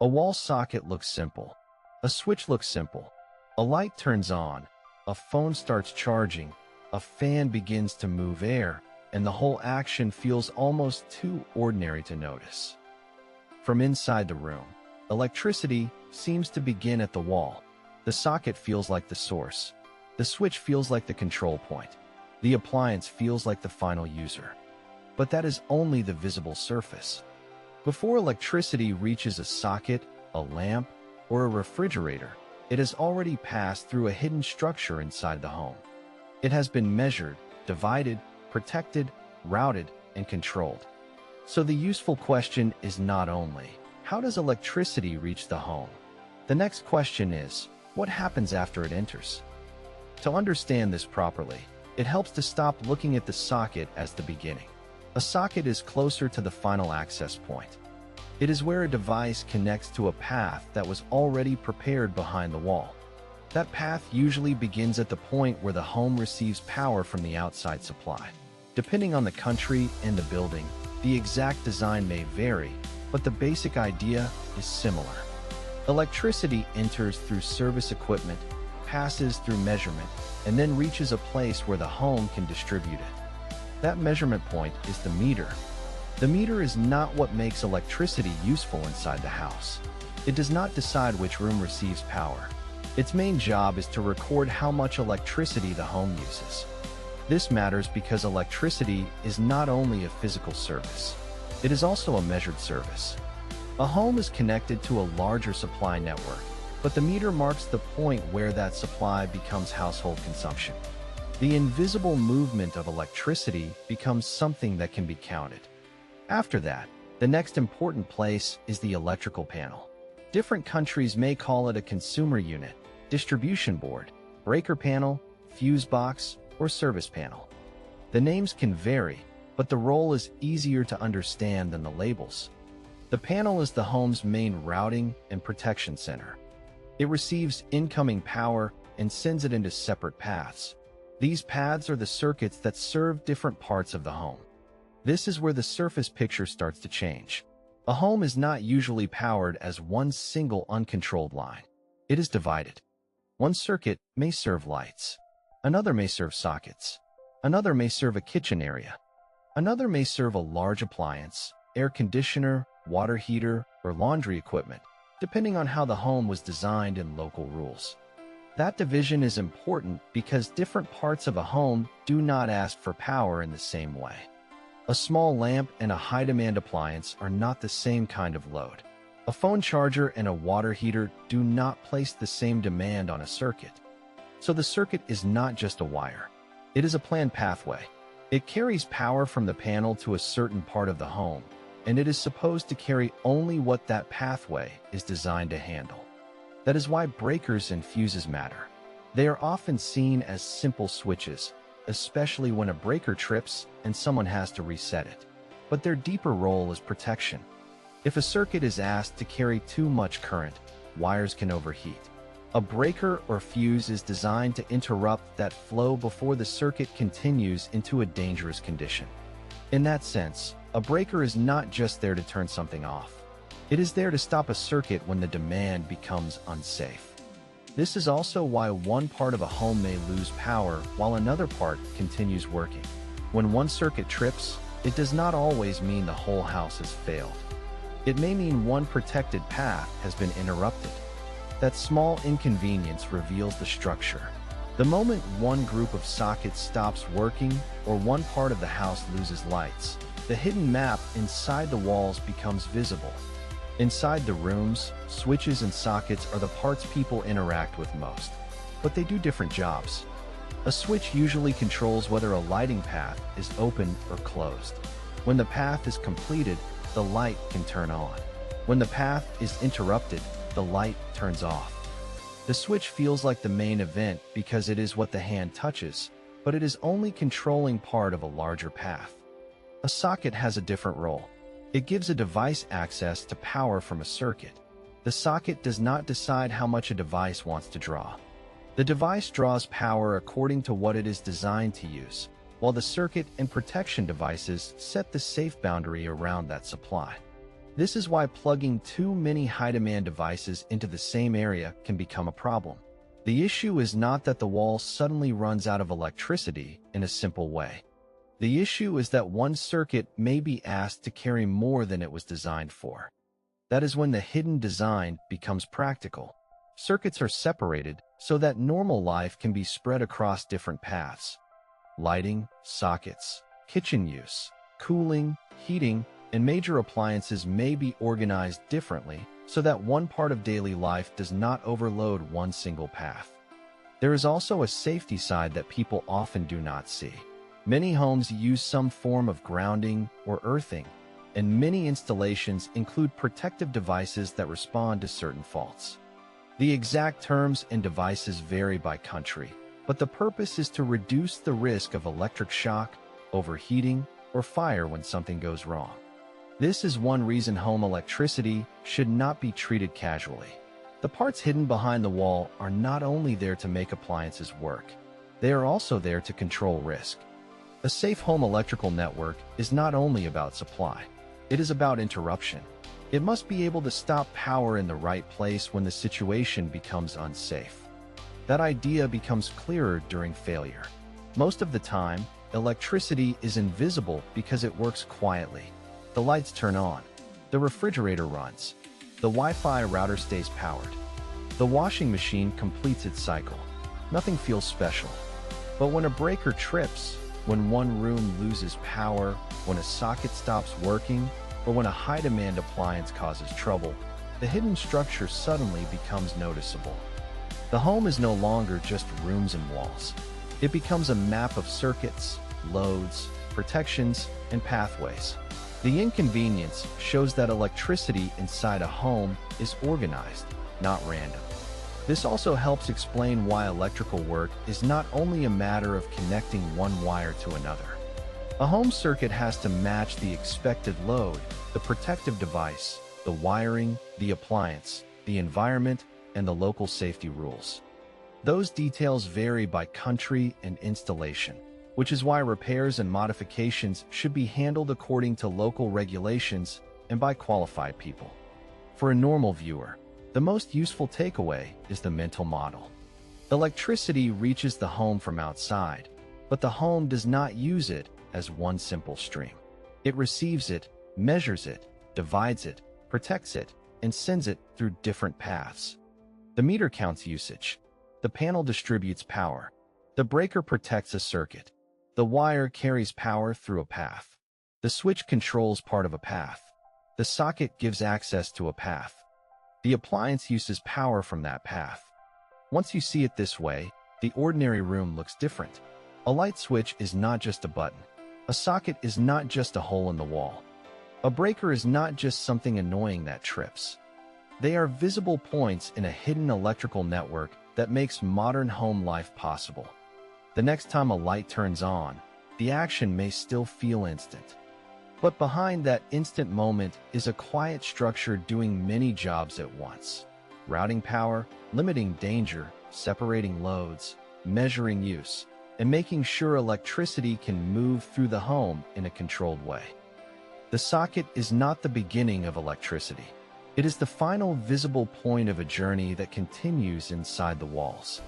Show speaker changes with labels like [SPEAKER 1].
[SPEAKER 1] A wall socket looks simple. A switch looks simple. A light turns on. A phone starts charging. A fan begins to move air, and the whole action feels almost too ordinary to notice. From inside the room, electricity seems to begin at the wall. The socket feels like the source. The switch feels like the control point. The appliance feels like the final user. But that is only the visible surface. Before electricity reaches a socket, a lamp, or a refrigerator, it has already passed through a hidden structure inside the home. It has been measured, divided, protected, routed, and controlled. So the useful question is not only, how does electricity reach the home? The next question is, what happens after it enters? To understand this properly, it helps to stop looking at the socket as the beginning. A socket is closer to the final access point. It is where a device connects to a path that was already prepared behind the wall. That path usually begins at the point where the home receives power from the outside supply. Depending on the country and the building, the exact design may vary, but the basic idea is similar. Electricity enters through service equipment, passes through measurement, and then reaches a place where the home can distribute it. That measurement point is the meter. The meter is not what makes electricity useful inside the house. It does not decide which room receives power. Its main job is to record how much electricity the home uses. This matters because electricity is not only a physical service. It is also a measured service. A home is connected to a larger supply network, but the meter marks the point where that supply becomes household consumption. The invisible movement of electricity becomes something that can be counted. After that, the next important place is the electrical panel. Different countries may call it a consumer unit, distribution board, breaker panel, fuse box, or service panel. The names can vary, but the role is easier to understand than the labels. The panel is the home's main routing and protection center. It receives incoming power and sends it into separate paths. These paths are the circuits that serve different parts of the home. This is where the surface picture starts to change. A home is not usually powered as one single uncontrolled line. It is divided. One circuit may serve lights. Another may serve sockets. Another may serve a kitchen area. Another may serve a large appliance, air conditioner, water heater, or laundry equipment, depending on how the home was designed and local rules. That division is important because different parts of a home do not ask for power in the same way. A small lamp and a high-demand appliance are not the same kind of load. A phone charger and a water heater do not place the same demand on a circuit. So the circuit is not just a wire. It is a planned pathway. It carries power from the panel to a certain part of the home, and it is supposed to carry only what that pathway is designed to handle. That is why breakers and fuses matter. They are often seen as simple switches, especially when a breaker trips and someone has to reset it. But their deeper role is protection. If a circuit is asked to carry too much current, wires can overheat. A breaker or fuse is designed to interrupt that flow before the circuit continues into a dangerous condition. In that sense, a breaker is not just there to turn something off. It is there to stop a circuit when the demand becomes unsafe. This is also why one part of a home may lose power while another part continues working. When one circuit trips, it does not always mean the whole house has failed. It may mean one protected path has been interrupted. That small inconvenience reveals the structure. The moment one group of sockets stops working or one part of the house loses lights, the hidden map inside the walls becomes visible. Inside the rooms, switches and sockets are the parts people interact with most, but they do different jobs. A switch usually controls whether a lighting path is open or closed. When the path is completed, the light can turn on. When the path is interrupted, the light turns off. The switch feels like the main event because it is what the hand touches, but it is only controlling part of a larger path. A socket has a different role. It gives a device access to power from a circuit. The socket does not decide how much a device wants to draw. The device draws power according to what it is designed to use, while the circuit and protection devices set the safe boundary around that supply. This is why plugging too many high-demand devices into the same area can become a problem. The issue is not that the wall suddenly runs out of electricity in a simple way. The issue is that one circuit may be asked to carry more than it was designed for. That is when the hidden design becomes practical. Circuits are separated so that normal life can be spread across different paths. Lighting, sockets, kitchen use, cooling, heating, and major appliances may be organized differently so that one part of daily life does not overload one single path. There is also a safety side that people often do not see. Many homes use some form of grounding or earthing, and many installations include protective devices that respond to certain faults. The exact terms and devices vary by country, but the purpose is to reduce the risk of electric shock, overheating, or fire when something goes wrong. This is one reason home electricity should not be treated casually. The parts hidden behind the wall are not only there to make appliances work, they are also there to control risk. A safe home electrical network is not only about supply, it is about interruption. It must be able to stop power in the right place when the situation becomes unsafe. That idea becomes clearer during failure. Most of the time, electricity is invisible because it works quietly. The lights turn on. The refrigerator runs. The Wi-Fi router stays powered. The washing machine completes its cycle. Nothing feels special. But when a breaker trips, when one room loses power, when a socket stops working, or when a high-demand appliance causes trouble, the hidden structure suddenly becomes noticeable. The home is no longer just rooms and walls. It becomes a map of circuits, loads, protections, and pathways. The inconvenience shows that electricity inside a home is organized, not random. This also helps explain why electrical work is not only a matter of connecting one wire to another. A home circuit has to match the expected load, the protective device, the wiring, the appliance, the environment, and the local safety rules. Those details vary by country and installation, which is why repairs and modifications should be handled according to local regulations and by qualified people. For a normal viewer, the most useful takeaway is the mental model. Electricity reaches the home from outside, but the home does not use it as one simple stream. It receives it, measures it, divides it, protects it, and sends it through different paths. The meter counts usage. The panel distributes power. The breaker protects a circuit. The wire carries power through a path. The switch controls part of a path. The socket gives access to a path. The appliance uses power from that path. Once you see it this way, the ordinary room looks different. A light switch is not just a button. A socket is not just a hole in the wall. A breaker is not just something annoying that trips. They are visible points in a hidden electrical network that makes modern home life possible. The next time a light turns on, the action may still feel instant. But behind that instant moment is a quiet structure doing many jobs at once. Routing power, limiting danger, separating loads, measuring use, and making sure electricity can move through the home in a controlled way. The socket is not the beginning of electricity. It is the final visible point of a journey that continues inside the walls.